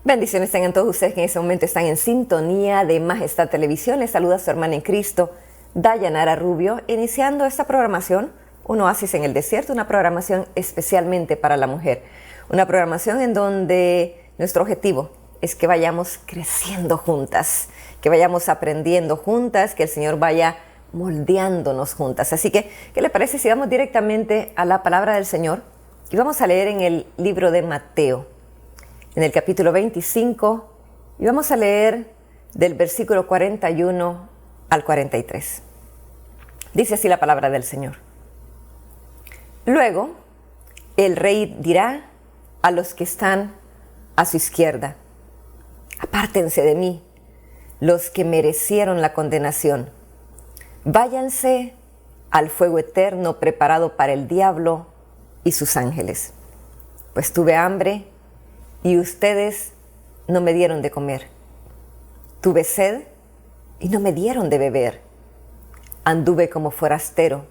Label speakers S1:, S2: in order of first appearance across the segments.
S1: Bendiciones tengan todos ustedes que en ese momento están en sintonía de Majestad Televisión. Les saluda su hermana en Cristo, Dayanara Rubio, iniciando esta programación, un oasis en el desierto, una programación especialmente para la mujer. Una programación en donde nuestro objetivo es que vayamos creciendo juntas, que vayamos aprendiendo juntas, que el Señor vaya moldeándonos juntas. Así que, ¿qué le parece si vamos directamente a la palabra del Señor? Y vamos a leer en el libro de Mateo, en el capítulo 25, y vamos a leer del versículo 41 al 43. Dice así la palabra del Señor. Luego, el rey dirá a los que están a su izquierda: apártense de mí, los que merecieron la condenación. Váyanse al fuego eterno preparado para el diablo y sus ángeles. Pues tuve hambre y ustedes no me dieron de comer. Tuve sed y no me dieron de beber. Anduve como forastero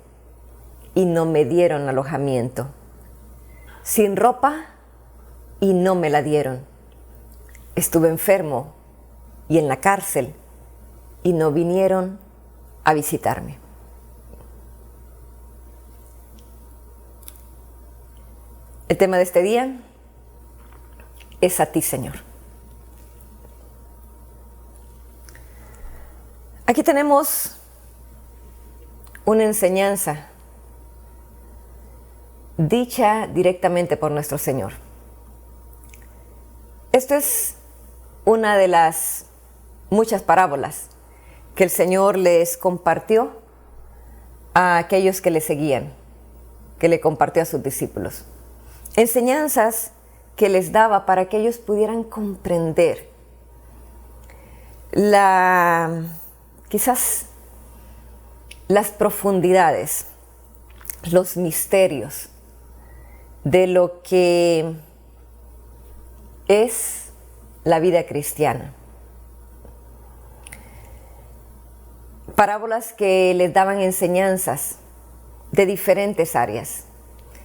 S1: y no me dieron alojamiento. Sin ropa y no me la dieron. Estuve enfermo y en la cárcel y no vinieron a visitarme. El tema de este día es a ti, Señor. Aquí tenemos una enseñanza dicha directamente por nuestro Señor. Esto es una de las muchas parábolas que el Señor les compartió a aquellos que le seguían, que le compartió a sus discípulos. Enseñanzas que les daba para que ellos pudieran comprender quizás las profundidades, los misterios de lo que es la vida cristiana. Parábolas que les daban enseñanzas de diferentes áreas.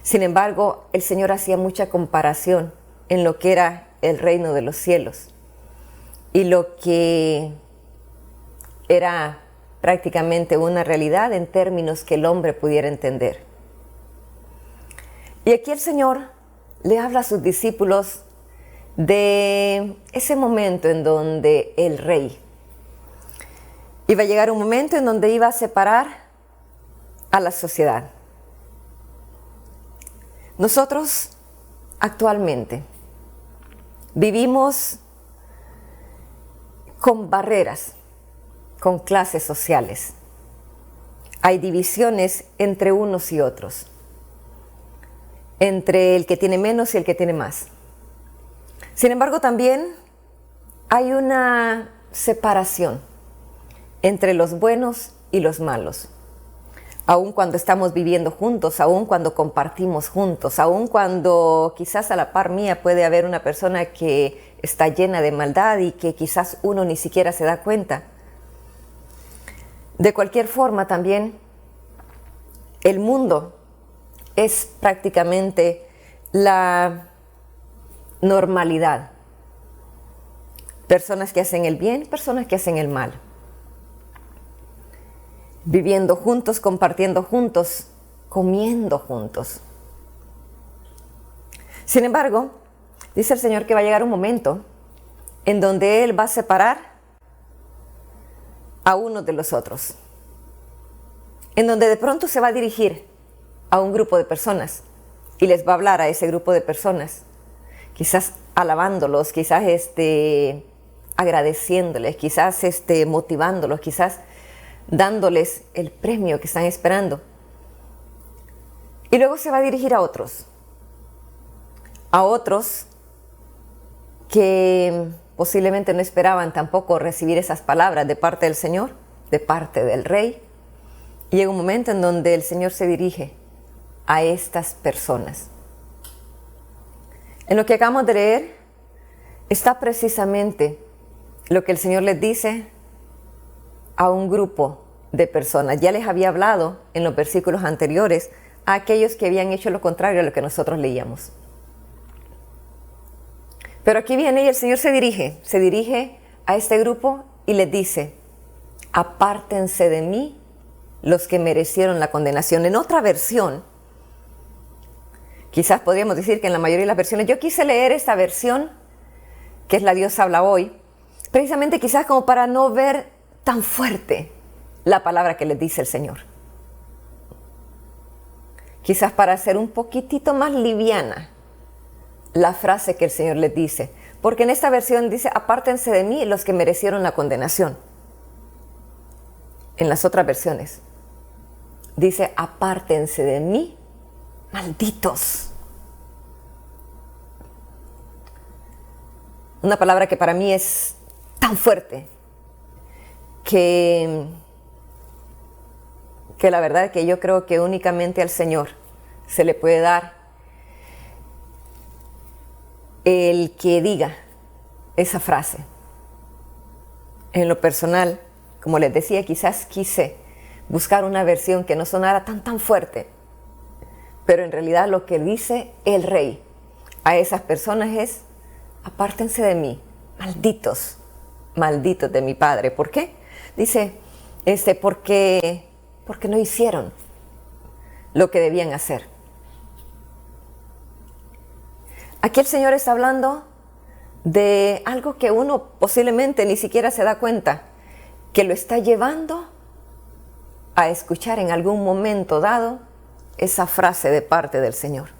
S1: Sin embargo, el Señor hacía mucha comparación en lo que era el reino de los cielos y lo que era prácticamente una realidad en términos que el hombre pudiera entender. Y aquí el Señor le habla a sus discípulos de ese momento en donde el rey iba a llegar, un momento en donde iba a separar a la sociedad. Nosotros actualmente vivimos con barreras, con clases sociales. Hay divisiones entre unos y otros, entre el que tiene menos y el que tiene más. Sin embargo, también hay una separación entre los buenos y los malos. Aun cuando estamos viviendo juntos, aun cuando compartimos juntos, aun cuando quizás a la par mía puede haber una persona que está llena de maldad y que quizás uno ni siquiera se da cuenta. De cualquier forma, también el mundo es prácticamente la normalidad. Personas que hacen el bien, personas que hacen el mal. Viviendo juntos, compartiendo juntos, comiendo juntos. Sin embargo, dice el Señor que va a llegar un momento en donde Él va a separar a unos de los otros. En donde de pronto se va a dirigir a un grupo de personas y les va a hablar a ese grupo de personas, quizás alabándolos, quizás agradeciéndoles, quizás motivándolos, quizás dándoles el premio que están esperando. Y luego se va a dirigir a otros que posiblemente no esperaban tampoco recibir esas palabras de parte del Señor, de parte del Rey. Y llega un momento en donde el Señor se dirige a estas personas. En lo que acabamos de leer está precisamente lo que el Señor les dice a un grupo de personas. Ya les había hablado en los versículos anteriores a aquellos que habían hecho lo contrario a lo que nosotros leíamos. Pero aquí viene y el Señor se dirige a este grupo y les dice, apártense de mí los que merecieron la condenación. En otra versión, quizás podríamos decir que en la mayoría de las versiones, yo quise leer esta versión, que es la Dios habla hoy, precisamente quizás como para no ver tan fuerte la palabra que les dice el Señor. Quizás para hacer un poquitito más liviana la frase que el Señor les dice. Porque en esta versión dice, apártense de mí los que merecieron la condenación. En las otras versiones dice, apártense de mí, malditos. Una palabra que para mí es tan fuerte que la verdad es que yo creo que únicamente al Señor se le puede dar el que diga esa frase. En lo personal, como les decía, quizás quise buscar una versión que no sonara tan fuerte, pero en realidad lo que dice el Rey a esas personas es, apártense de mí, malditos, malditos de mi Padre. ¿Por qué? Dice, porque no hicieron lo que debían hacer. Aquí el Señor está hablando de algo que uno posiblemente ni siquiera se da cuenta, que lo está llevando a escuchar en algún momento dado esa frase de parte del Señor.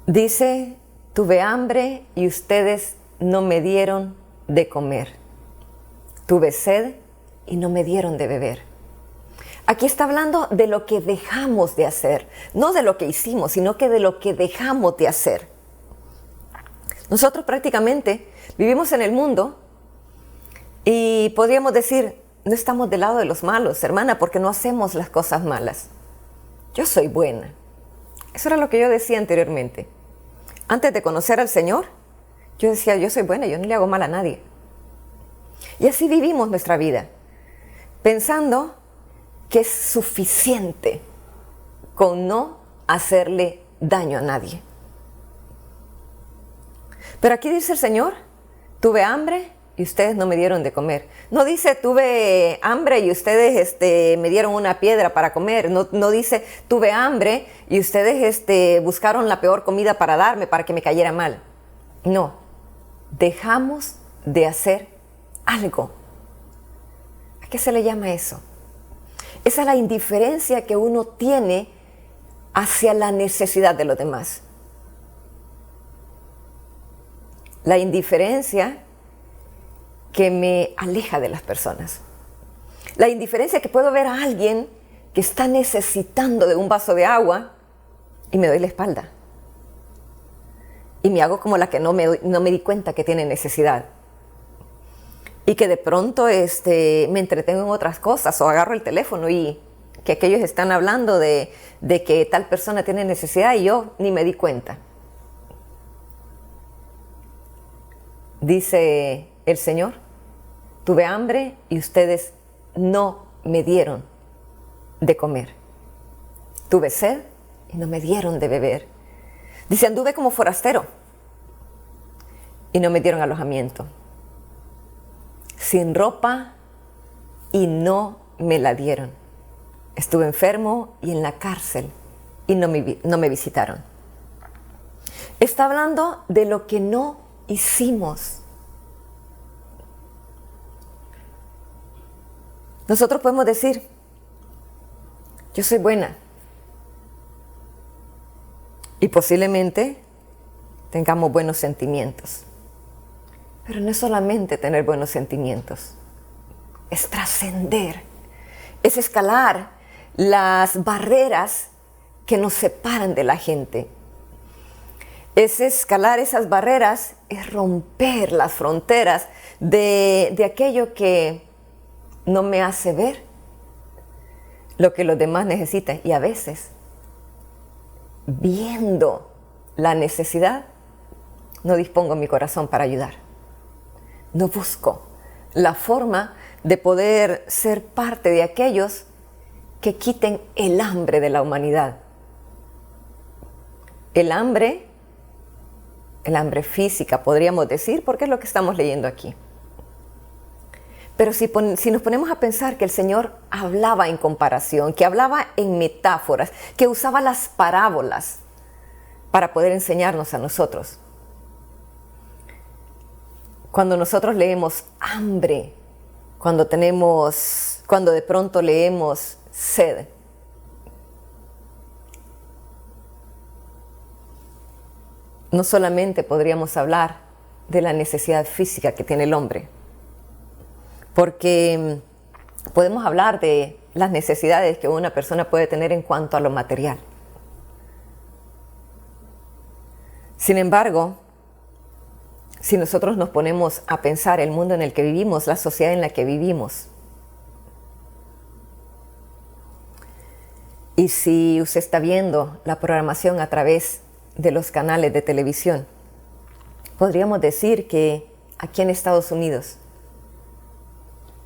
S1: Dice, tuve hambre y ustedes no me dieron de comer. Tuve sed y no me dieron de beber. Aquí está hablando de lo que dejamos de hacer, no de lo que hicimos, sino que de lo que dejamos de hacer. Nosotros prácticamente vivimos en el mundo y podríamos decir, no estamos del lado de los malos, hermana, porque no hacemos las cosas malas. Yo soy buena. Eso era lo que yo decía anteriormente. Antes de conocer al Señor, yo decía, yo soy buena, yo no le hago mal a nadie. Y así vivimos nuestra vida, pensando que es suficiente con no hacerle daño a nadie. Pero aquí dice el Señor, tuve hambre y ustedes no me dieron de comer. No dice, tuve hambre y ustedes me dieron una piedra para comer. No dice, tuve hambre y ustedes buscaron la peor comida para darme, para que me cayera mal. No, dejamos de hacer algo. ¿A qué se le llama eso? Esa es la indiferencia que uno tiene hacia la necesidad de los demás. La indiferencia que me aleja de las personas. La indiferencia que puedo ver a alguien que está necesitando de un vaso de agua y me doy la espalda. Y me hago como la que no me di cuenta que tiene necesidad. Y que de pronto me entretengo en otras cosas o agarro el teléfono y que aquellos están hablando de que tal persona tiene necesidad y yo ni me di cuenta. Dice el Señor, tuve hambre y ustedes no me dieron de comer. Tuve sed y no me dieron de beber. Dice, anduve como forastero y no me dieron alojamiento. Sin ropa y no me la dieron. Estuve enfermo y en la cárcel y no me visitaron. Está hablando de lo que no hicimos. Nosotros podemos decir, yo soy buena. Y posiblemente tengamos buenos sentimientos. Pero no es solamente tener buenos sentimientos, es trascender, es escalar las barreras que nos separan de la gente. Es escalar esas barreras, es romper las fronteras de aquello que no me hace ver lo que los demás necesitan. Y a veces, viendo la necesidad, no dispongo mi corazón para ayudar. No busco la forma de poder ser parte de aquellos que quiten el hambre de la humanidad. el hambre física, podríamos decir, porque es lo que estamos leyendo aquí. Pero si nos ponemos a pensar que el Señor hablaba en comparación, que hablaba en metáforas, que usaba las parábolas para poder enseñarnos a nosotros. Cuando nosotros leemos hambre, cuando de pronto leemos sed, no solamente podríamos hablar de la necesidad física que tiene el hombre, porque podemos hablar de las necesidades que una persona puede tener en cuanto a lo material. Sin embargo, si nosotros nos ponemos a pensar el mundo en el que vivimos, la sociedad en la que vivimos, y si usted está viendo la programación a través de los canales de televisión, podríamos decir que aquí en Estados Unidos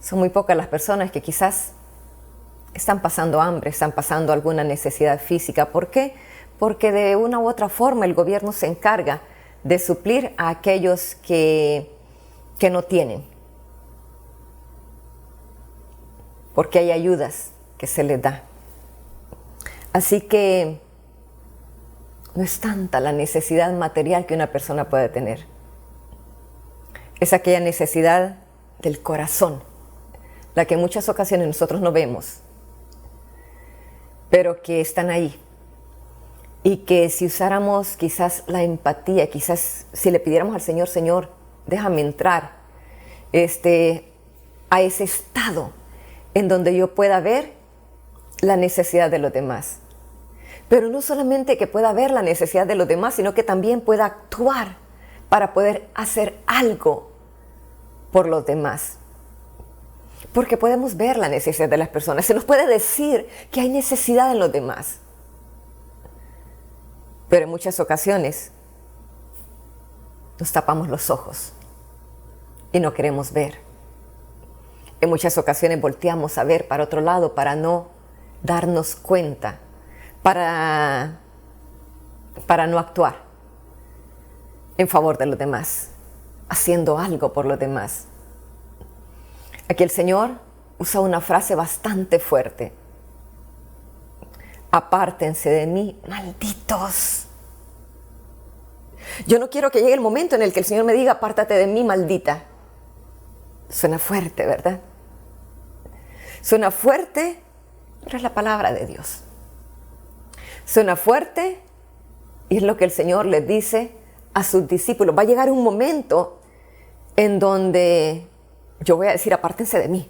S1: son muy pocas las personas que quizás están pasando hambre, están pasando alguna necesidad física. ¿Por qué? Porque de una u otra forma el gobierno se encarga de suplir a aquellos que no tienen. Porque hay ayudas que se les da. Así que no es tanta la necesidad material que una persona puede tener. Es aquella necesidad del corazón, la que en muchas ocasiones nosotros no vemos, pero que están ahí. Y que si usáramos quizás la empatía, quizás si le pidiéramos al Señor, Señor, déjame entrar a ese estado en donde yo pueda ver la necesidad de los demás. Pero no solamente que pueda ver la necesidad de los demás, sino que también pueda actuar para poder hacer algo por los demás. Porque podemos ver la necesidad de las personas. Se nos puede decir que hay necesidad en los demás. Pero en muchas ocasiones nos tapamos los ojos y no queremos ver. En muchas ocasiones volteamos a ver para otro lado para no darnos cuenta, para no actuar en favor de los demás, haciendo algo por los demás. Aquí el Señor usa una frase bastante fuerte. Apártense de mí, malditos. Yo no quiero que llegue el momento en el que el Señor me diga, apártate de mí, maldita. Suena fuerte, ¿verdad? Suena fuerte, pero es la palabra de Dios. Suena fuerte y es lo que el Señor les dice a sus discípulos. Va a llegar un momento en donde yo voy a decir, apártense de mí.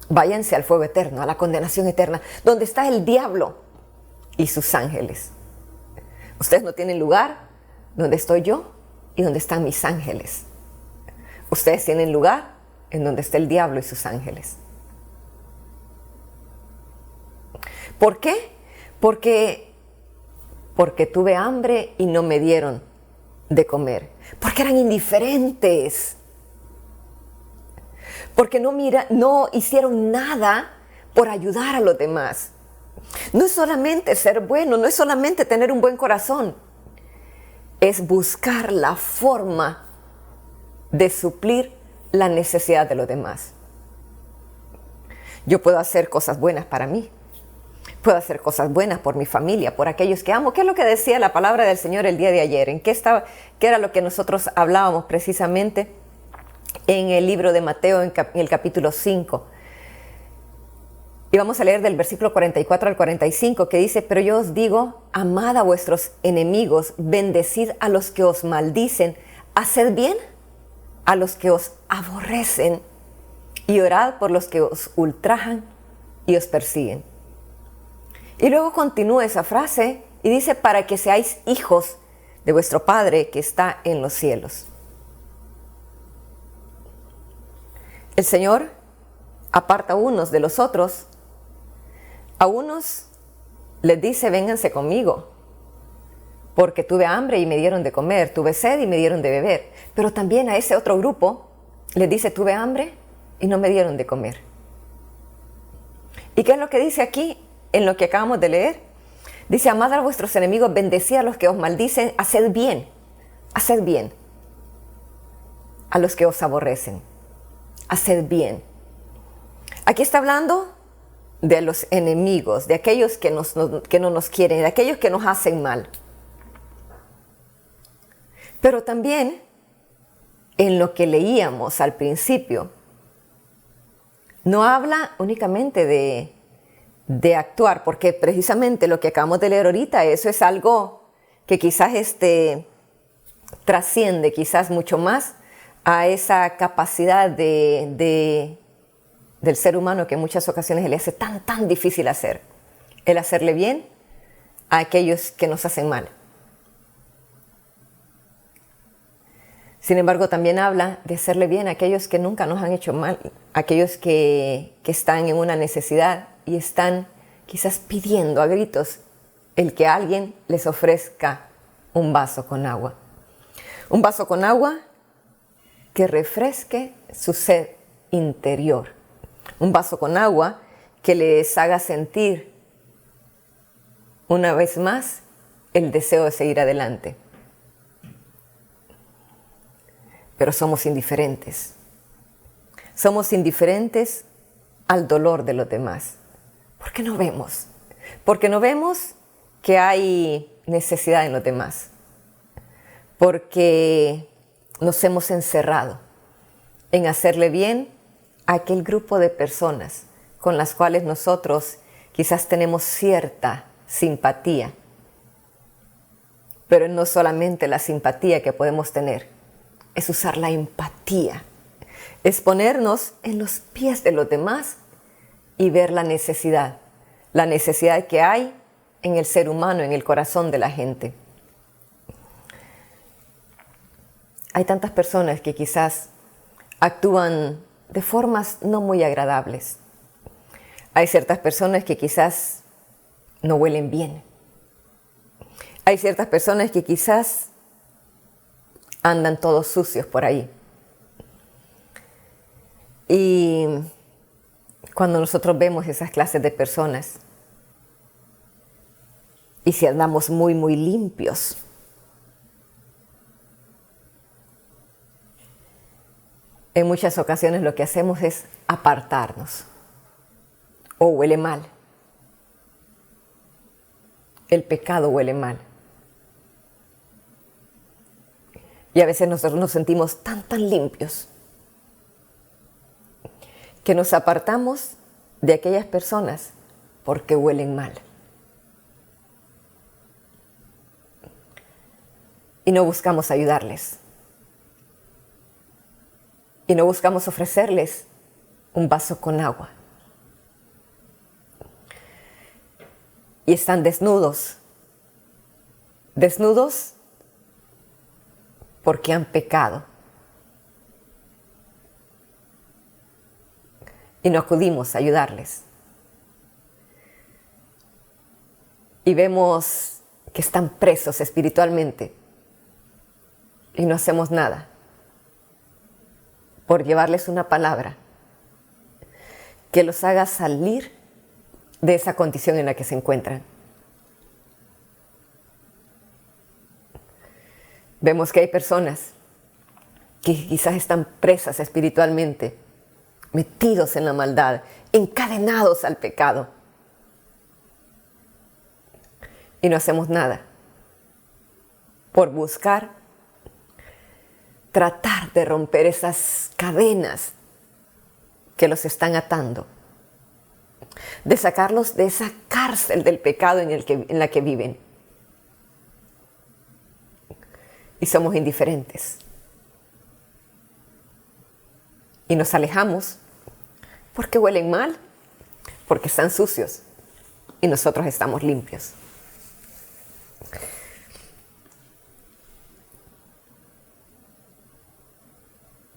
S1: Váyanse al fuego eterno, a la condenación eterna, donde está el diablo y sus ángeles. Ustedes no tienen lugar donde estoy yo y donde están mis ángeles. Ustedes tienen lugar en donde está el diablo y sus ángeles. ¿Por qué? Porque tuve hambre y no me dieron de comer. Porque eran indiferentes. Porque no hicieron nada por ayudar a los demás. No es solamente ser bueno, no es solamente tener un buen corazón. Es buscar la forma de suplir la necesidad de los demás. Yo puedo hacer cosas buenas para mí. Puedo hacer cosas buenas por mi familia, por aquellos que amo. ¿Qué es lo que decía la palabra del Señor el día de ayer? ¿Qué era lo que nosotros hablábamos precisamente en el libro de Mateo, en el capítulo 5? Y vamos a leer del versículo 44 al 45, que dice, pero yo os digo, amad a vuestros enemigos, bendecid a los que os maldicen, haced bien a los que os aborrecen y orad por los que os ultrajan y os persiguen. Y luego continúa esa frase y dice, para que seáis hijos de vuestro Padre que está en los cielos. El Señor aparta a unos de los otros. A unos les dice, vénganse conmigo, porque tuve hambre y me dieron de comer, tuve sed y me dieron de beber. Pero también a ese otro grupo les dice, tuve hambre y no me dieron de comer. ¿Y qué es lo que dice aquí en lo que acabamos de leer? Dice, amad a vuestros enemigos, bendecid a los que os maldicen, haced bien a los que os aborrecen, haced bien. Aquí está hablando de los enemigos, de aquellos que no nos quieren, de aquellos que nos hacen mal. Pero también, en lo que leíamos al principio, no habla únicamente de actuar, porque precisamente lo que acabamos de leer ahorita, eso es algo que quizás trasciende quizás mucho más a esa capacidad del ser humano que en muchas ocasiones se le hace tan difícil hacer. El hacerle bien a aquellos que nos hacen mal. Sin embargo, también habla de hacerle bien a aquellos que nunca nos han hecho mal, aquellos que están en una necesidad y están quizás pidiendo a gritos el que alguien les ofrezca un vaso con agua. Un vaso con agua que refresque su sed interior. Un vaso con agua que les haga sentir una vez más el deseo de seguir adelante. Pero somos indiferentes. Somos indiferentes al dolor de los demás. ¿Por qué no vemos? Porque no vemos que hay necesidad en los demás. Porque nos hemos encerrado en hacerle bien a aquel grupo de personas con las cuales nosotros quizás tenemos cierta simpatía. Pero no solamente la simpatía que podemos tener, es usar la empatía, es ponernos en los pies de los demás y ver la necesidad que hay en el ser humano, en el corazón de la gente. Hay tantas personas que quizás actúan de formas no muy agradables. Hay ciertas personas que quizás no huelen bien. Hay ciertas personas que quizás andan todos sucios por ahí. Y cuando nosotros vemos esas clases de personas, y si andamos muy limpios, en muchas ocasiones lo que hacemos es apartarnos. O huele mal. El pecado huele mal. Y a veces nosotros nos sentimos tan limpios que nos apartamos de aquellas personas porque huelen mal. Y no buscamos ayudarles. Y no buscamos ofrecerles un vaso con agua. Y están desnudos. Desnudos porque han pecado. Y no acudimos a ayudarles. Y vemos que están presos espiritualmente. Y no hacemos nada por llevarles una palabra que los haga salir de esa condición en la que se encuentran. Vemos que hay personas que quizás están presas espiritualmente, metidos en la maldad, encadenados al pecado. Y no hacemos nada por buscar tratar de romper esas cadenas que los están atando, de sacarlos de esa cárcel del pecado en la que viven. Y somos indiferentes. Y nos alejamos porque huelen mal, porque están sucios y nosotros estamos limpios.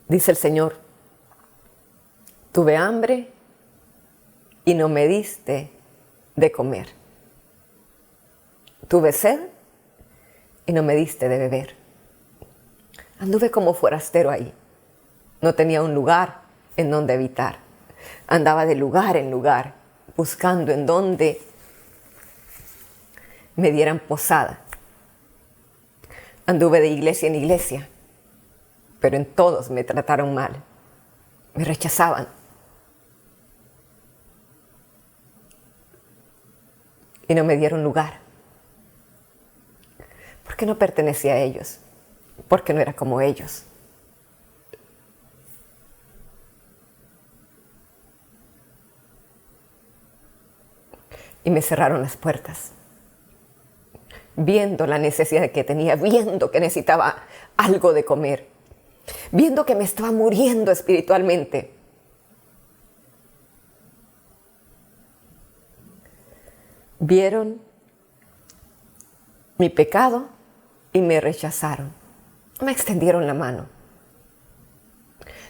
S1: Dice el Señor, tuve hambre y no me diste de comer. Tuve sed y no me diste de beber. Anduve como forastero ahí. No tenía un lugar en donde habitar. Andaba de lugar en lugar, buscando en dónde me dieran posada. Anduve de iglesia en iglesia, pero en todos me trataron mal, me rechazaban. Y no me dieron lugar, porque no pertenecía a ellos, porque no era como ellos. Y me cerraron las puertas, viendo la necesidad que tenía, viendo que necesitaba algo de comer, viendo que me estaba muriendo espiritualmente. Vieron mi pecado y me rechazaron. No me extendieron la mano.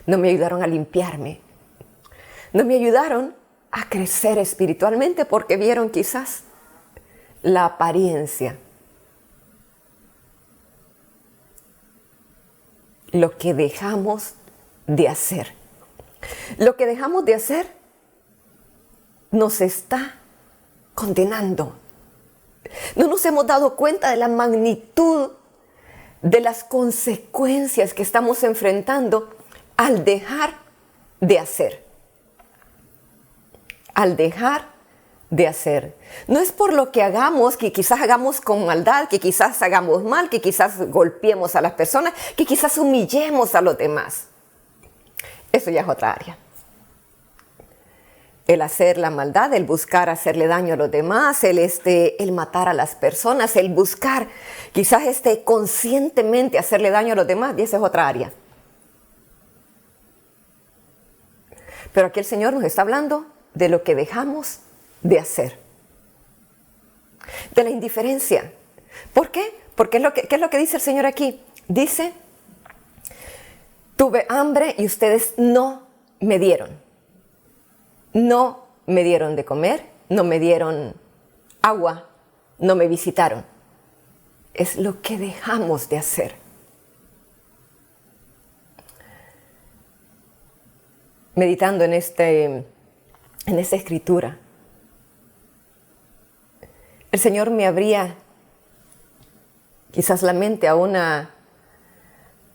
S1: No me ayudaron a limpiarme. No me ayudaron a crecer espiritualmente porque vieron quizás la apariencia. Lo que dejamos de hacer. Lo que dejamos de hacer nos está condenando. No nos hemos dado cuenta de la magnitud de las consecuencias que estamos enfrentando al dejar de hacer. Al dejar de hacer. No es por lo que hagamos, que quizás hagamos con maldad, que quizás hagamos mal, que quizás golpeemos a las personas, que quizás humillemos a los demás. Eso ya es otra área. El hacer la maldad, el buscar hacerle daño a los demás, el matar a las personas, el buscar quizás conscientemente hacerle daño a los demás, y esa es otra área. Pero aquí el Señor nos está hablando de lo que dejamos de hacer, de la indiferencia. ¿Por qué? Porque ¿qué es lo que dice el Señor aquí? Dice, tuve hambre y ustedes no me dieron. No me dieron de comer, no me dieron agua, no me visitaron. Es lo que dejamos de hacer. Meditando en esta escritura, el Señor me abría quizás la mente a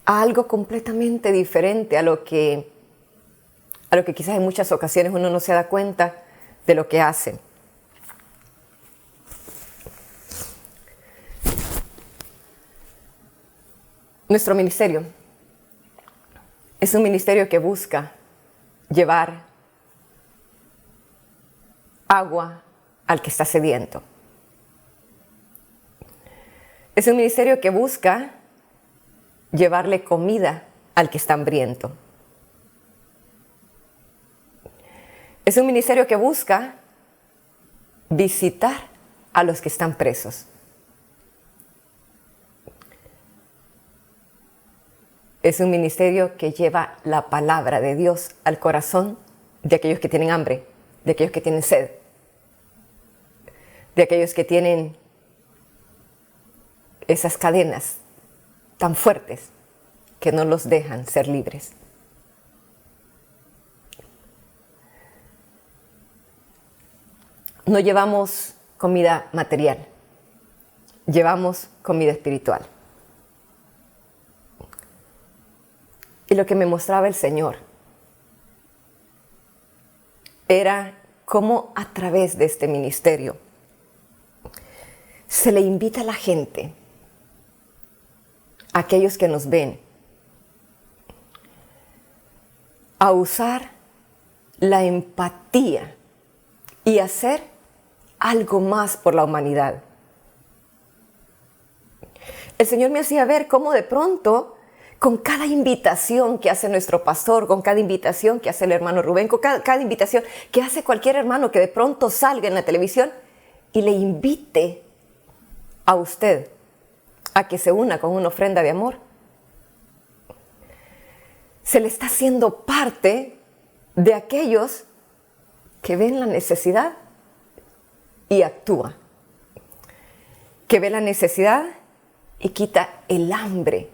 S1: algo completamente diferente a lo que quizás en muchas ocasiones uno no se da cuenta de lo que hace. Nuestro ministerio es un ministerio que busca llevar agua al que está sediento. Es un ministerio que busca llevarle comida al que está hambriento. Es un ministerio que busca visitar a los que están presos. Es un ministerio que lleva la palabra de Dios al corazón de aquellos que tienen hambre, de aquellos que tienen sed, de aquellos que tienen esas cadenas tan fuertes que no los dejan ser libres. No llevamos comida material, llevamos comida espiritual. Y lo que me mostraba el Señor era cómo a través de este ministerio se le invita a la gente, a aquellos que nos ven, a usar la empatía y hacer algo más por la humanidad. El Señor me hacía ver cómo de pronto, con cada invitación que hace nuestro pastor, con cada invitación que hace el hermano Rubén, con cada invitación que hace cualquier hermano que de pronto salga en la televisión y le invite a usted a que se una con una ofrenda de amor, se le está haciendo parte de aquellos que ven la necesidad y actúa, que ve la necesidad y quita el hambre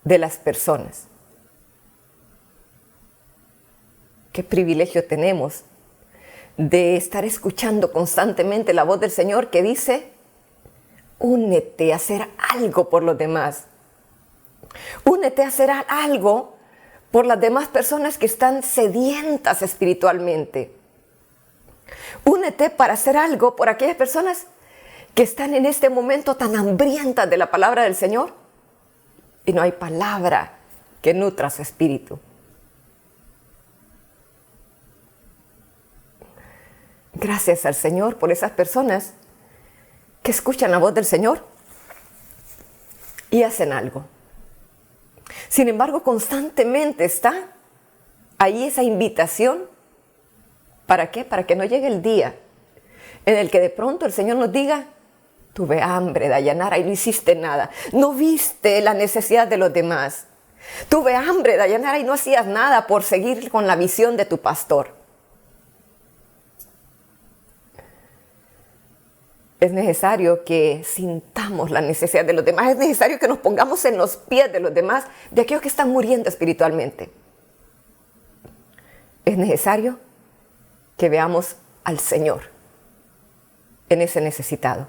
S1: de las personas. Qué privilegio tenemos de estar escuchando constantemente la voz del Señor que dice, únete a hacer algo por los demás. Únete a hacer algo por las demás personas que están sedientas espiritualmente. Únete para hacer algo por aquellas personas que están en este momento tan hambrientas de la palabra del Señor y no hay palabra que nutra su espíritu. Gracias al Señor por esas personas que escuchan la voz del Señor y hacen algo. Sin embargo, constantemente está ahí esa invitación. ¿Para qué? Para que no llegue el día en el que de pronto el Señor nos diga: tuve hambre, Dayanara, y no hiciste nada. No viste la necesidad de los demás. Tuve hambre, Dayanara, y no hacías nada por seguir con la visión de tu pastor. Es necesario que sintamos la necesidad de los demás. Es necesario que nos pongamos en los pies de los demás, de aquellos que están muriendo espiritualmente. Es necesario que veamos al Señor en ese necesitado.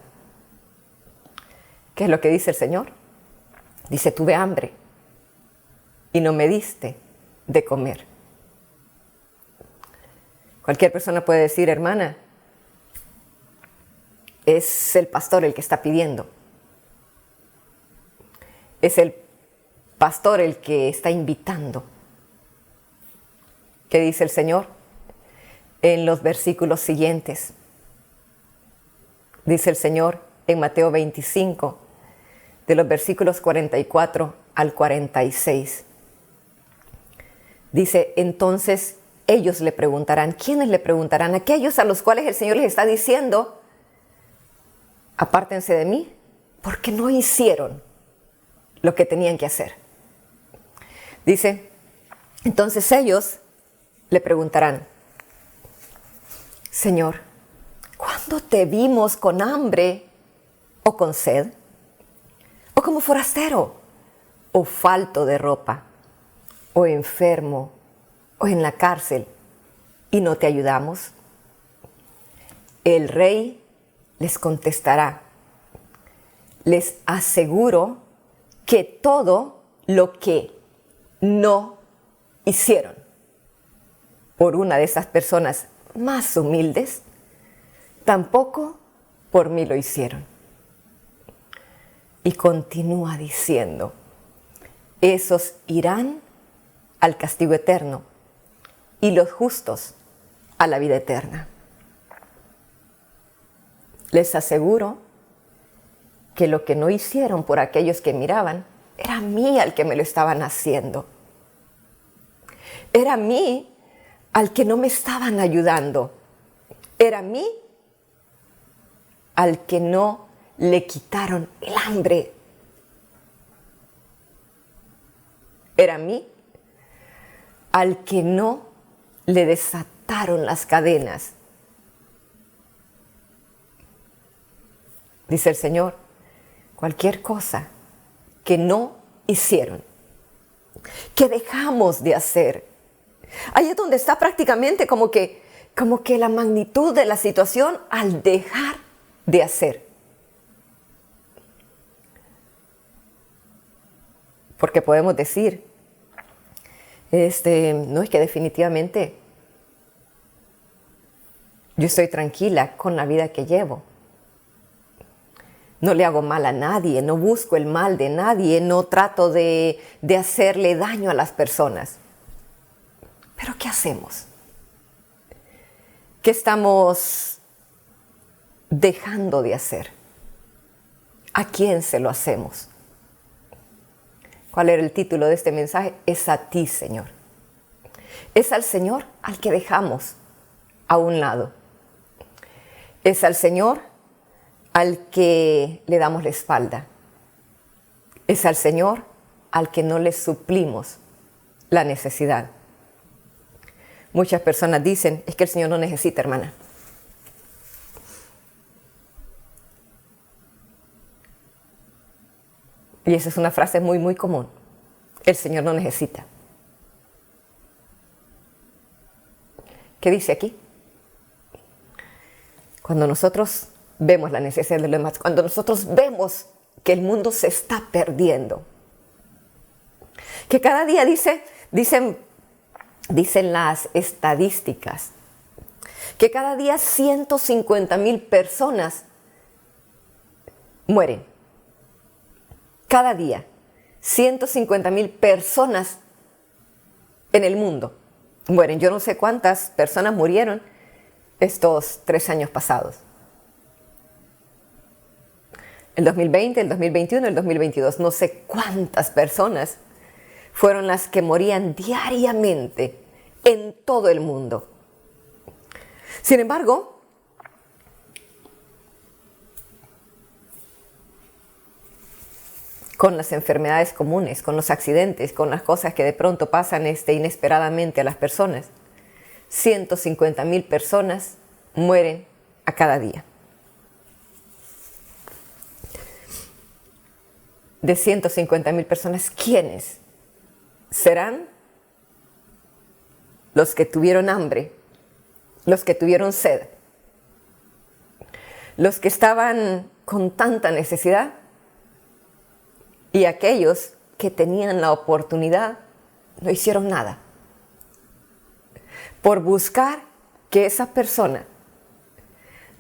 S1: ¿Qué es lo que dice el Señor? Dice: tuve hambre y no me diste de comer. Cualquier persona puede decir: hermana, es el pastor el que está pidiendo. Es el pastor el que está invitando. ¿Qué dice el Señor? En los versículos siguientes. Dice el Señor en Mateo 25, de los versículos 44 al 46. Dice: entonces ellos le preguntarán. ¿Quiénes le preguntarán? Aquellos a los cuales el Señor les está diciendo: apártense de mí, porque no hicieron lo que tenían que hacer. Dice: entonces ellos le preguntarán: Señor, ¿cuándo te vimos con hambre o con sed? ¿O como forastero? ¿O falto de ropa? ¿O enfermo? ¿O en la cárcel? ¿Y no te ayudamos? El rey les contestará: les aseguro que todo lo que no hicieron por una de esas personas más humildes, tampoco por mí lo hicieron. Y continúa diciendo: esos irán al castigo eterno y los justos a la vida eterna. Les aseguro que lo que no hicieron por aquellos que miraban, era a mí al que me lo estaban haciendo. Era a mí al que no me estaban ayudando. Era a mí al que no le quitaron el hambre. Era a mí al que no le desataron las cadenas. Dice el Señor: cualquier cosa que no hicieron, que dejamos de hacer. Ahí es donde está prácticamente como que la magnitud de la situación al dejar de hacer. Porque podemos decir, no, es que definitivamente yo estoy tranquila con la vida que llevo. No le hago mal a nadie, no busco el mal de nadie, no trato de hacerle daño a las personas. ¿Pero qué hacemos? ¿Qué estamos dejando de hacer? ¿A quién se lo hacemos? ¿Cuál era el título de este mensaje? Es a ti, Señor. Es al Señor al que dejamos a un lado. Es al Señor al que le damos la espalda. Es al Señor al que no le suplimos la necesidad. Muchas personas dicen: es que el Señor no necesita, hermana. Y esa es una frase muy, muy común. El Señor no necesita. ¿Qué dice aquí? Cuando nosotros vemos la necesidad de los demás, cuando nosotros vemos que el mundo se está perdiendo, que cada día dicen las estadísticas, que cada día 150,000 personas mueren. Cada día 150,000 personas en el mundo mueren. Yo no sé cuántas personas murieron estos 3 años pasados. El 2020, el 2021, el 2022. No sé cuántas personas fueron las que morían diariamente en todo el mundo. Sin embargo, con las enfermedades comunes, con los accidentes, con las cosas que de pronto pasan inesperadamente a las personas, 150,000 personas mueren a cada día. De 150,000 personas, ¿quiénes serán? Los que tuvieron hambre, los que tuvieron sed, los que estaban con tanta necesidad, y aquellos que tenían la oportunidad no hicieron nada por buscar que esa persona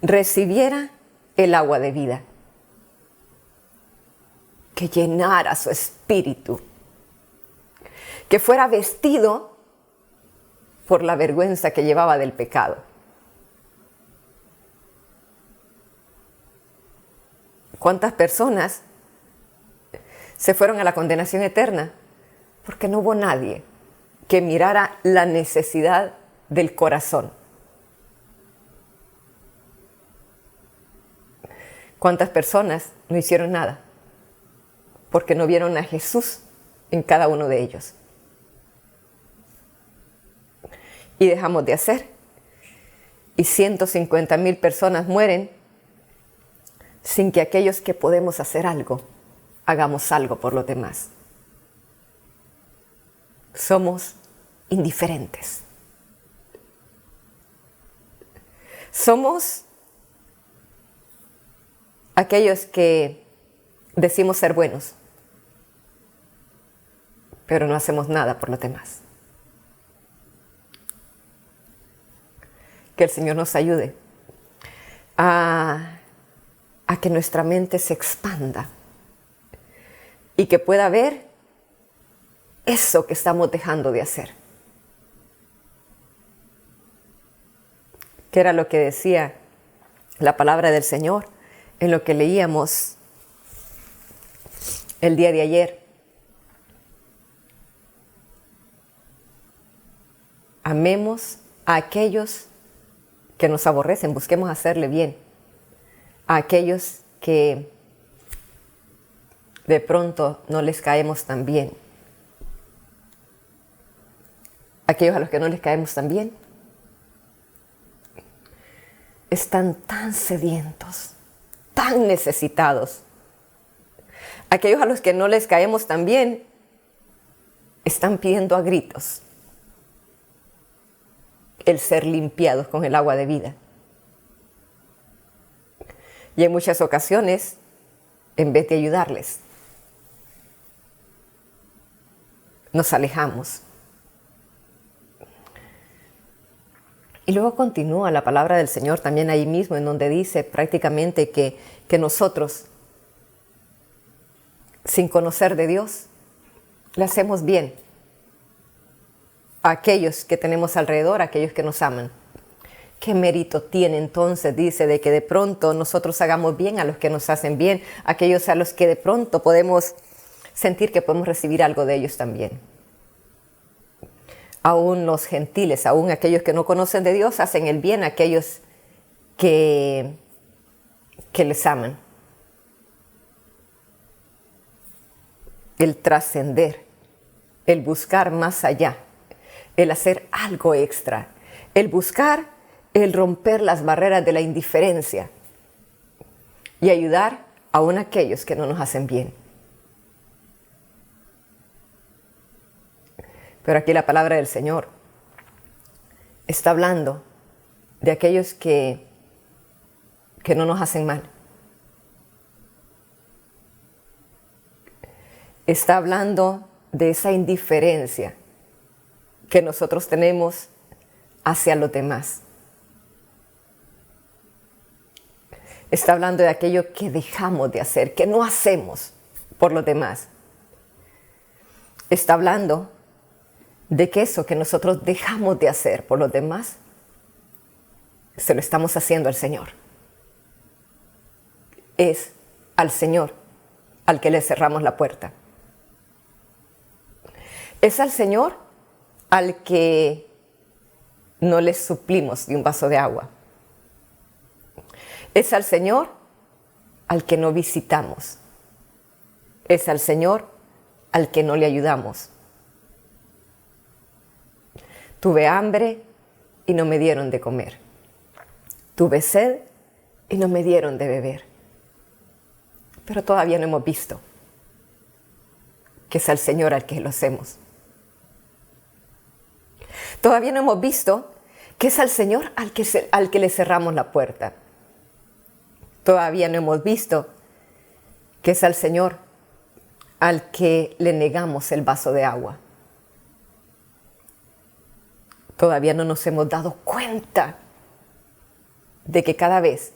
S1: recibiera el agua de vida, que llenara su espíritu, que fuera vestido por la vergüenza que llevaba del pecado. ¿Cuántas personas se fueron a la condenación eterna? Porque no hubo nadie que mirara la necesidad del corazón. ¿Cuántas personas no hicieron nada? Porque no vieron a Jesús en cada uno de ellos. Y dejamos de hacer. Y 150,000 personas mueren sin que aquellos que podemos hacer algo, hagamos algo por los demás. Somos indiferentes. Somos aquellos que decimos ser buenos, pero no hacemos nada por los demás. Que el Señor nos ayude a que nuestra mente se expanda y que pueda ver eso que estamos dejando de hacer. Que era lo que decía la palabra del Señor en lo que leíamos el día de ayer. Amemos a aquellos que nos aborrecen, busquemos hacerle bien a aquellos que de pronto no les caemos tan bien. Aquellos a los que no les caemos tan bien están tan sedientos, tan necesitados. Aquellos a los que no les caemos tan bien están pidiendo a gritos el ser limpiados con el agua de vida. Y en muchas ocasiones, en vez de ayudarles, nos alejamos. Y luego continúa la palabra del Señor también ahí mismo, en donde dice prácticamente que nosotros, sin conocer de Dios, le hacemos bien a aquellos que tenemos alrededor, a aquellos que nos aman. ¿Qué mérito tiene entonces, dice, de que de pronto nosotros hagamos bien a los que nos hacen bien, aquellos a los que de pronto podemos sentir que podemos recibir algo de ellos también? Aún los gentiles, aún aquellos que no conocen de Dios, hacen el bien a aquellos que les aman. El trascender, el buscar más allá, el hacer algo extra, el buscar, el romper las barreras de la indiferencia y ayudar aún a aquellos que no nos hacen bien. Pero aquí la palabra del Señor está hablando de aquellos que que no nos hacen mal. Está hablando de esa indiferencia que nosotros tenemos hacia los demás. Está hablando de aquello que dejamos de hacer, que no hacemos por los demás. Está hablando de que eso que nosotros dejamos de hacer por los demás, se lo estamos haciendo al Señor. Es al Señor al que le cerramos la puerta. Es al Señor al que no le suplimos de un vaso de agua. Es al Señor al que no visitamos. Es al Señor al que no le ayudamos. Tuve hambre y no me dieron de comer. Tuve sed y no me dieron de beber. Pero todavía no hemos visto que es al Señor al que lo hacemos. Todavía no hemos visto que es al Señor al que le cerramos la puerta. Todavía no hemos visto que es al Señor al que le negamos el vaso de agua. Todavía no nos hemos dado cuenta de que cada vez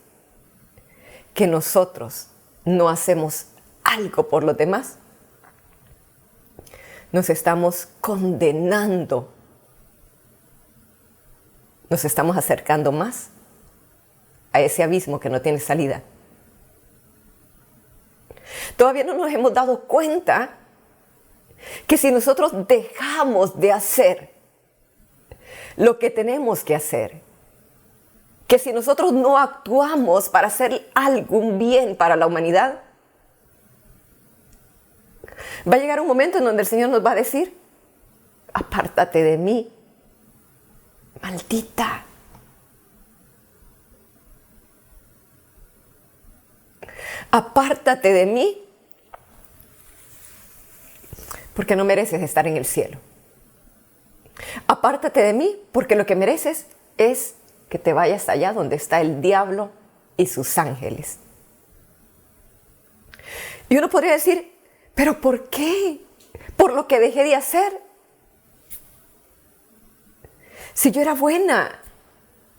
S1: que nosotros no hacemos algo por los demás, nos estamos condenando, nos estamos acercando más a ese abismo que no tiene salida. Todavía no nos hemos dado cuenta que si nosotros dejamos de hacer lo que tenemos que hacer, que si nosotros no actuamos para hacer algún bien para la humanidad, va a llegar un momento en donde el Señor nos va a decir: apártate de mí, maldita. Apártate de mí, porque no mereces estar en el cielo. Apártate de mí, porque lo que mereces es que te vayas allá donde está el diablo y sus ángeles. Y uno podría decir: ¿pero por qué? Por lo que dejé de hacer. Si yo era buena,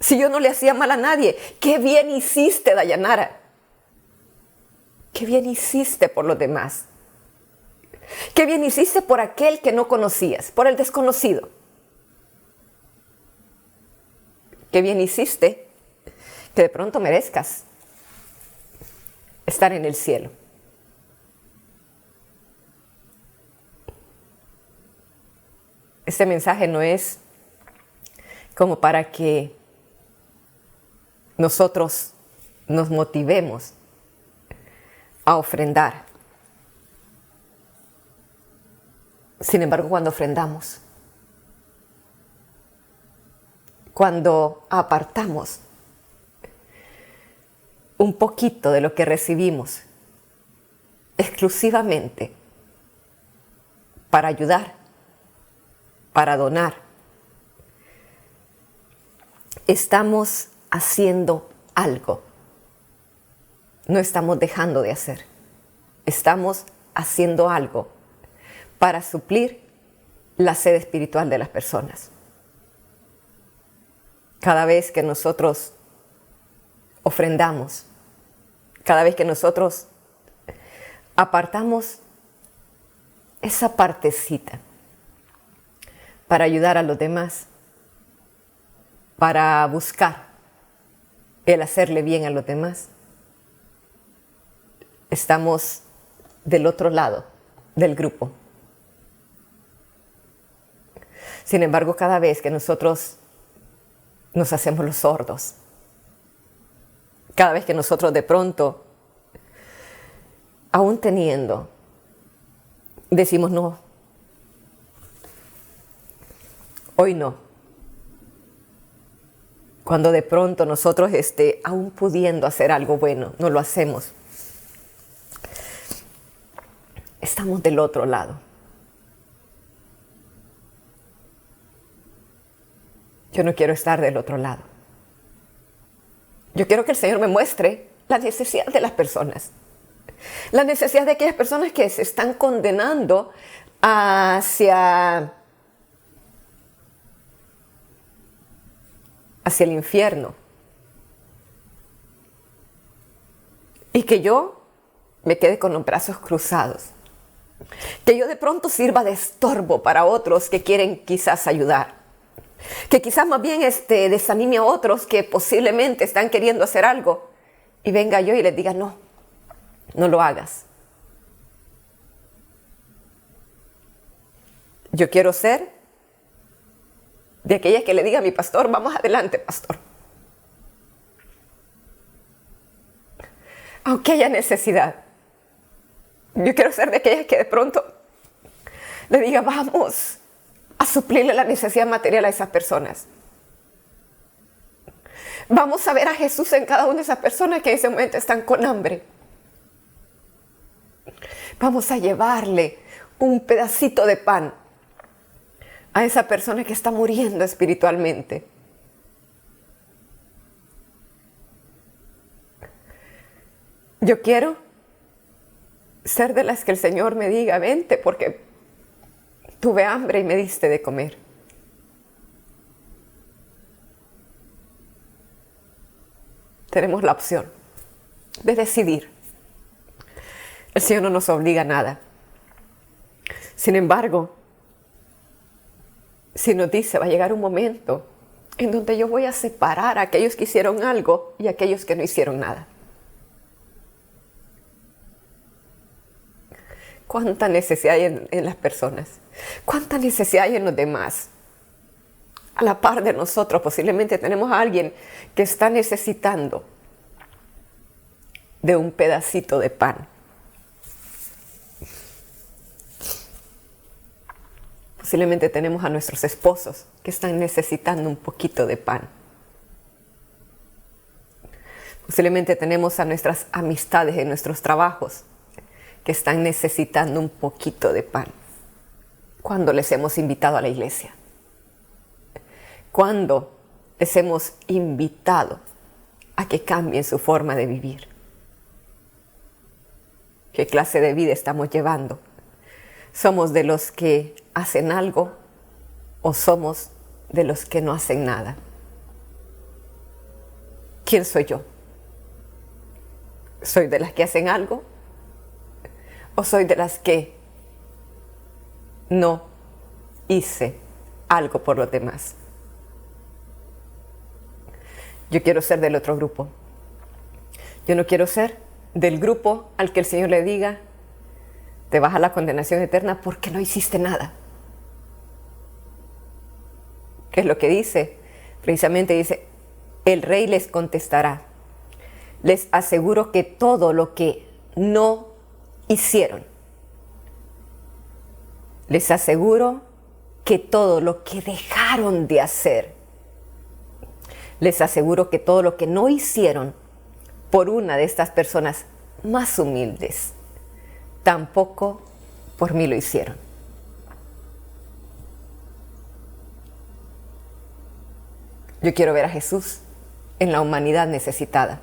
S1: si yo no le hacía mal a nadie. ¡Qué bien hiciste, Dayanara! ¡Qué bien hiciste por los demás! ¡Qué bien hiciste por aquel que no conocías, por el desconocido! ¡Qué bien hiciste que de pronto merezcas estar en el cielo! Este mensaje no es como para que nosotros nos motivemos a ofrendar. Sin embargo, cuando ofrendamos, cuando apartamos un poquito de lo que recibimos exclusivamente para ayudar, para donar, estamos haciendo algo. No estamos dejando de hacer. Estamos haciendo algo para suplir la sed espiritual de las personas. Cada vez que nosotros ofrendamos, cada vez que nosotros apartamos esa partecita para ayudar a los demás, para buscar el hacerle bien a los demás, estamos del otro lado del grupo. Sin embargo, cada vez que nosotros nos hacemos los sordos, cada vez que nosotros de pronto, aún teniendo, decimos no, hoy no. Cuando de pronto nosotros, aún pudiendo hacer algo bueno, no lo hacemos. Estamos del otro lado. Yo no quiero estar del otro lado. Yo quiero que el Señor me muestre la necesidad de las personas. La necesidad de aquellas personas que se están condenando hacia el infierno. Y que yo me quede con los brazos cruzados. Que yo de pronto sirva de estorbo para otros que quieren quizás ayudar. Que quizás más bien desanime a otros que posiblemente están queriendo hacer algo. Y venga yo y les diga, no, no lo hagas. Yo quiero ser de aquellas que le diga a mi pastor, vamos adelante, pastor. Aunque haya necesidad. Yo quiero ser de aquellas que de pronto le diga, vamos a suplirle la necesidad material a esas personas. Vamos a ver a Jesús en cada una de esas personas que en ese momento están con hambre. Vamos a llevarle un pedacito de pan a esa persona que está muriendo espiritualmente. Yo quiero ser de las que el Señor me diga, vente porque tuve hambre y me diste de comer. Tenemos la opción de decidir. El Señor no nos obliga a nada. Sin embargo, si nos dice, va a llegar un momento en donde yo voy a separar a aquellos que hicieron algo y a aquellos que no hicieron nada. ¿Cuánta necesidad hay en las personas? ¿Cuánta necesidad hay en los demás? A la par de nosotros posiblemente tenemos a alguien que está necesitando de un pedacito de pan. Posiblemente tenemos a nuestros esposos que están necesitando un poquito de pan. Posiblemente tenemos a nuestras amistades en nuestros trabajos que están necesitando un poquito de pan. ¿Cuándo les hemos invitado a la iglesia? ¿Cuándo les hemos invitado a que cambien su forma de vivir? ¿Qué clase de vida estamos llevando? ¿Somos de los que hacen algo o somos de los que no hacen nada? ¿Quién soy yo? ¿Soy de las que hacen algo? ¿O soy de las que no hice algo por los demás? Yo quiero ser del otro grupo. Yo no quiero ser del grupo al que el Señor le diga, te vas a la condenación eterna porque no hiciste nada. ¿Qué es lo que dice? Precisamente dice, el rey les contestará, les aseguro que todo lo que no hicieron, les aseguro que todo lo que dejaron de hacer, les aseguro que todo lo que no hicieron por una de estas personas más humildes, tampoco por mí lo hicieron. Yo quiero ver a Jesús en la humanidad necesitada.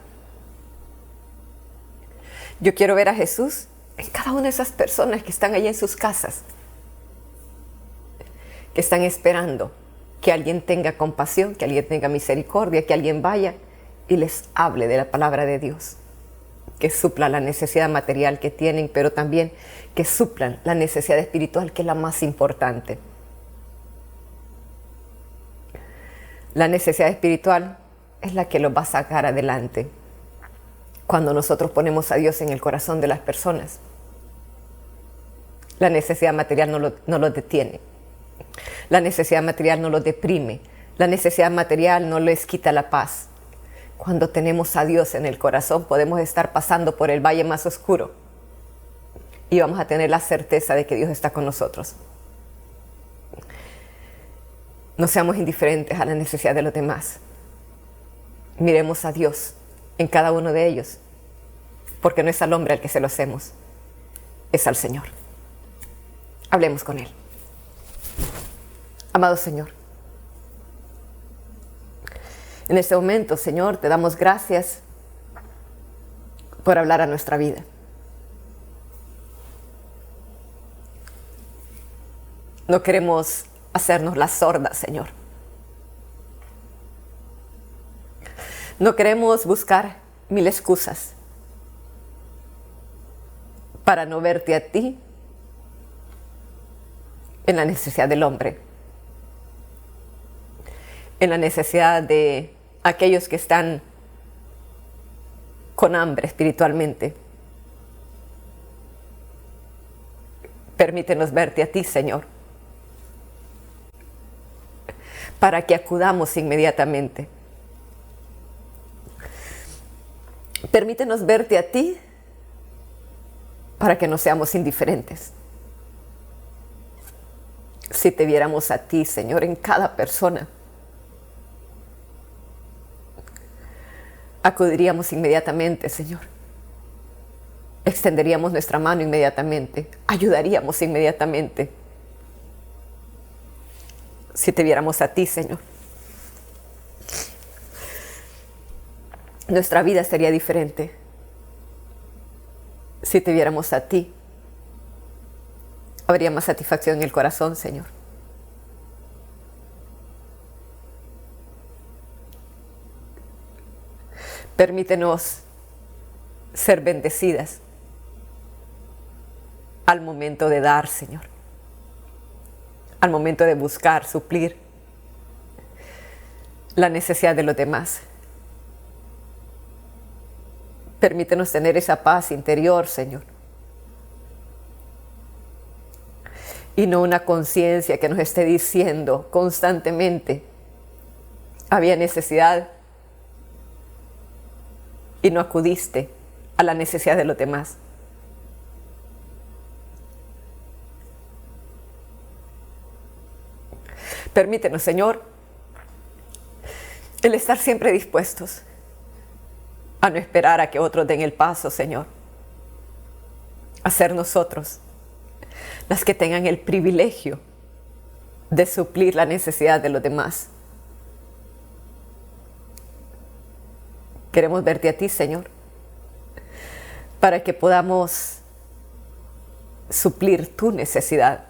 S1: Yo quiero ver a Jesús en cada una de esas personas que están allí en sus casas, que están esperando que alguien tenga compasión, que alguien tenga misericordia, que alguien vaya y les hable de la palabra de Dios, que supla la necesidad material que tienen, pero también que suplan la necesidad espiritual, que es la más importante. La necesidad espiritual es la que los va a sacar adelante cuando nosotros ponemos a Dios en el corazón de las personas. La necesidad material no los detiene. La necesidad material no los deprime. La necesidad material no les quita la paz. Cuando tenemos a Dios en el corazón, podemos estar pasando por el valle más oscuro y vamos a tener la certeza de que Dios está con nosotros. No seamos indiferentes a la necesidad de los demás. Miremos a Dios en cada uno de ellos, porque no es al hombre al que se lo hacemos, es al Señor. Hablemos con Él. Amado Señor, En este momento, Señor, te damos gracias por hablar a nuestra vida. No queremos hacernos las sordas, Señor. No queremos buscar mil excusas para no verte a ti en la necesidad del hombre, en la necesidad de aquellos que están con hambre espiritualmente. Permítenos verte a ti, Señor, para que acudamos inmediatamente. Permítenos verte a ti para que no seamos indiferentes. Si te viéramos a ti, Señor, en cada persona, acudiríamos inmediatamente, Señor. Extenderíamos nuestra mano inmediatamente. Ayudaríamos inmediatamente. Si te viéramos a ti, Señor, nuestra vida sería diferente. Si te viéramos a ti, habría más satisfacción en el corazón, Señor. Permítenos ser bendecidas al momento de dar, Señor. Al momento de buscar, suplir la necesidad de los demás. Permítenos tener esa paz interior, Señor. Y no una conciencia que nos esté diciendo constantemente, había necesidad y no acudiste a la necesidad de los demás. Permítenos, Señor, el estar siempre dispuestos a no esperar a que otros den el paso, Señor. A ser nosotros las que tengan el privilegio de suplir la necesidad de los demás. Queremos verte a ti, Señor, para que podamos suplir tu necesidad.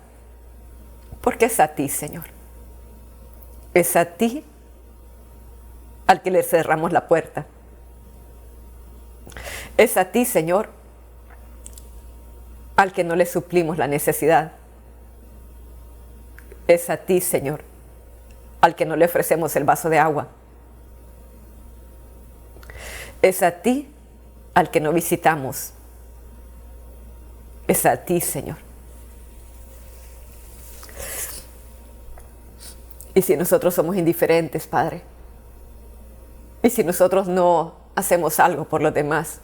S1: Porque es a ti, Señor. Es a ti al que le cerramos la puerta. Es a ti, Señor, al que no le suplimos la necesidad. Es a ti, Señor, al que no le ofrecemos el vaso de agua. Es a ti al que no visitamos. Es a ti, Señor. Y si nosotros somos indiferentes, Padre, y si nosotros no hacemos algo por los demás,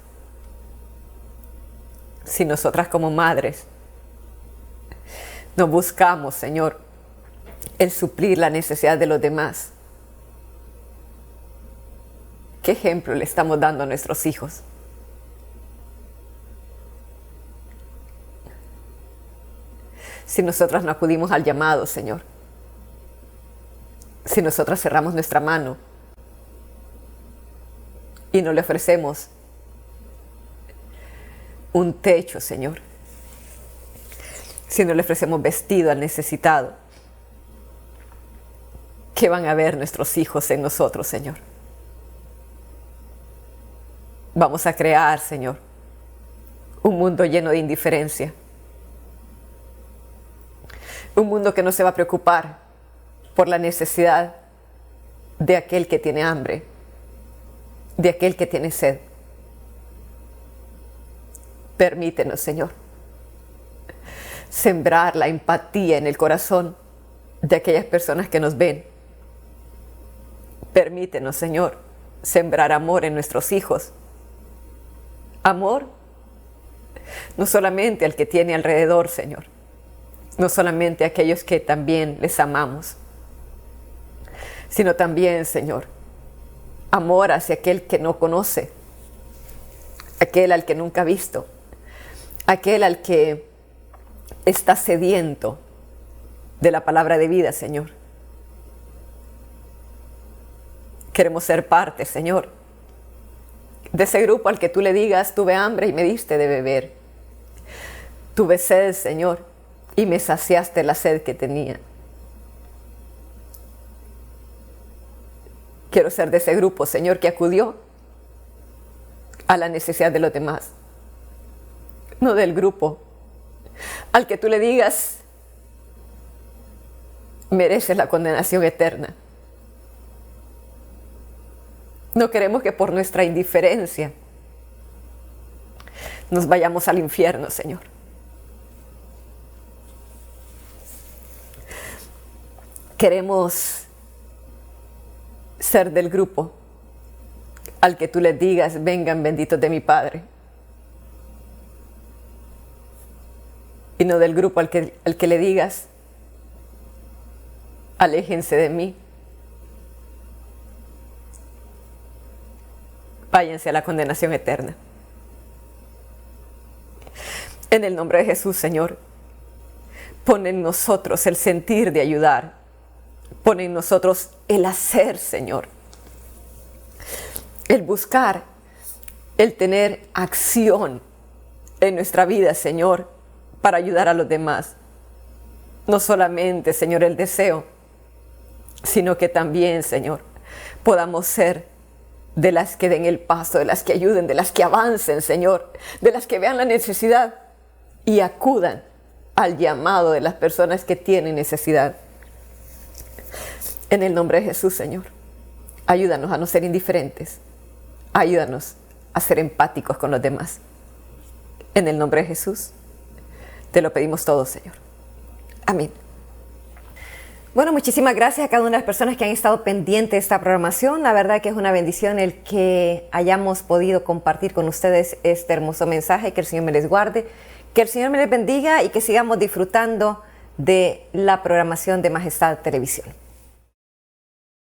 S1: si nosotras como madres no buscamos, Señor, el suplir la necesidad de los demás, ¿qué ejemplo le estamos dando a nuestros hijos? Si nosotras no acudimos al llamado, Señor, si nosotras cerramos nuestra mano y no le ofrecemos un techo, Señor, si no le ofrecemos vestido al necesitado, ¿qué van a ver nuestros hijos en nosotros, Señor? Vamos a crear, Señor, un mundo lleno de indiferencia, un mundo que no se va a preocupar por la necesidad de aquel que tiene hambre, de aquel que tiene sed. Permítenos, Señor, sembrar la empatía en el corazón de aquellas personas que nos ven. Permítenos, Señor, sembrar amor en nuestros hijos. Amor no solamente al que tiene alrededor, Señor, no solamente a aquellos que también les amamos, sino también, Señor, amor hacia aquel que no conoce, aquel al que nunca ha visto, aquel al que está sediento de la palabra de vida, Señor. Queremos ser parte, Señor, de ese grupo al que tú le digas, tuve hambre y me diste de beber. Tuve sed, Señor, y me saciaste la sed que tenía. Quiero ser de ese grupo, Señor, que acudió a la necesidad de los demás. No del grupo al que tú le digas, mereces la condenación eterna. No queremos que por nuestra indiferencia nos vayamos al infierno, Señor. Queremos ser del grupo al que tú les digas, vengan benditos de mi Padre. Y no del grupo al que le digas, aléjense de mí. Váyanse a la condenación eterna. En el nombre de Jesús, Señor, pon en nosotros el sentir de ayudar. Pon en nosotros el hacer, Señor. El buscar, el tener acción en nuestra vida, Señor, para ayudar a los demás. No solamente, Señor, el deseo, sino que también, Señor, podamos ser de las que den el paso, de las que ayuden, de las que avancen, Señor, de las que vean la necesidad y acudan al llamado de las personas que tienen necesidad. En el nombre de Jesús, Señor, ayúdanos a no ser indiferentes. Ayúdanos a ser empáticos con los demás. En el nombre de Jesús, te lo pedimos todo, Señor. Amén. Bueno, muchísimas gracias a cada una de las personas que han estado pendientes de esta programación. La verdad que es una bendición el que hayamos podido compartir con ustedes este hermoso mensaje. Que el Señor me les guarde, que el Señor me les bendiga y que sigamos disfrutando de la programación de Majestad Televisión.